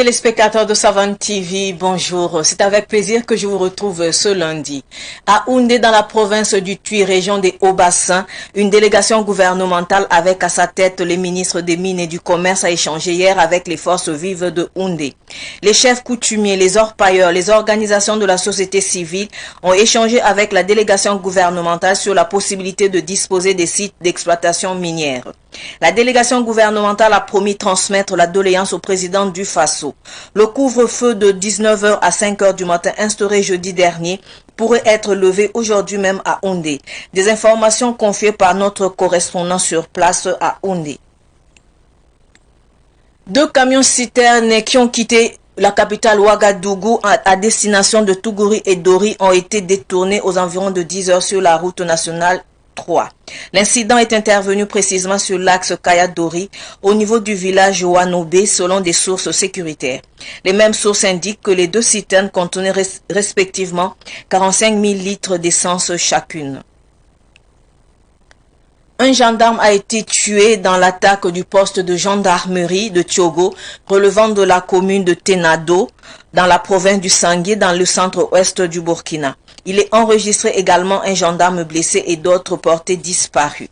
Téléspectateurs de Savane TV, bonjour. C'est avec plaisir que je vous retrouve ce lundi. À Houndé, dans la province du Tuy, région des Hauts-Bassins, une délégation gouvernementale avec à sa tête les ministres des Mines et du Commerce a échangé hier avec les forces vives de Houndé. Les chefs coutumiers, les orpailleurs, les organisations de la société civile ont échangé avec la délégation gouvernementale sur la possibilité de disposer des sites d'exploitation minière. La délégation gouvernementale a promis transmettre la doléance au président du Faso. Le couvre-feu de 19h à 5h du matin instauré jeudi dernier pourrait être levé aujourd'hui même à Houndé. Des informations confiées par notre correspondant sur place à Houndé. 2 camions-citernes qui ont quitté la capitale Ouagadougou à destination de Tougouri et Dori ont été détournés aux environs de 10h sur la route nationale 3. L'incident est intervenu précisément sur l'axe Kaya-Dori au niveau du village Wanobé selon des sources sécuritaires. Les mêmes sources indiquent que les 2 citernes contenaient respectivement 45 000 litres d'essence chacune. Un gendarme a été tué dans l'attaque du poste de gendarmerie de Tiogo, relevant de la commune de Tenado, dans la province du Sangué, dans le centre-ouest du Burkina. Il est enregistré également un gendarme blessé et d'autres portés disparus.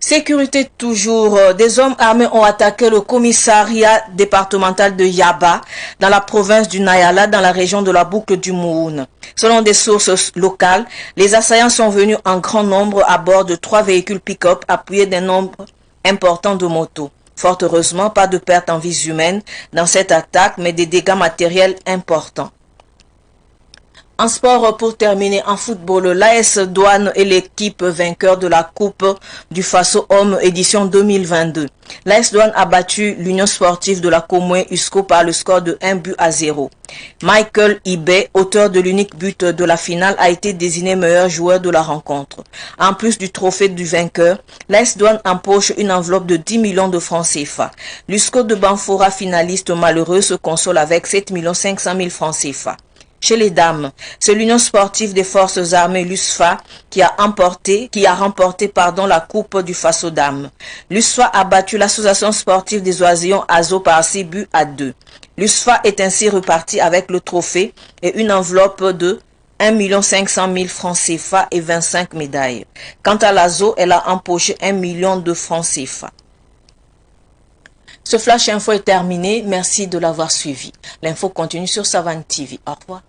Sécurité toujours, des hommes armés ont attaqué le commissariat départemental de Yaba dans la province du Nayala dans la région de la boucle du Mouhoun. Selon des sources locales, les assaillants sont venus en grand nombre à bord de 3 véhicules pick-up appuyés d'un nombre important de motos. Fort heureusement, pas de pertes en vies humaines dans cette attaque, mais des dégâts matériels importants. En sport, pour terminer, en football, l'AS Douane est l'équipe vainqueur de la Coupe du Faso Homme édition 2022. L'AS Douane a battu l'Union sportive de la Comoué Usco par le score de 1-0. Michael Ibé, auteur de l'unique but de la finale, a été désigné meilleur joueur de la rencontre. En plus du trophée du vainqueur, l'AS Douane empoche une enveloppe de 10 millions de francs CFA. L'Usco de Banfora, finaliste malheureux, se console avec 7 500 000 francs CFA. Chez les dames, c'est l'Union sportive des forces armées l'USFA qui a remporté la Coupe du Faso Dames. L'USFA a battu l'association sportive des Oisillons Azo par 6-2. L'USFA est ainsi reparti avec le trophée et une enveloppe de 1 500 000 francs CFA et 25 médailles. Quant à l'Azo, elle a empoché 1 million de francs CFA. Ce flash info est terminé. Merci de l'avoir suivi. L'info continue sur Savane TV. Au revoir.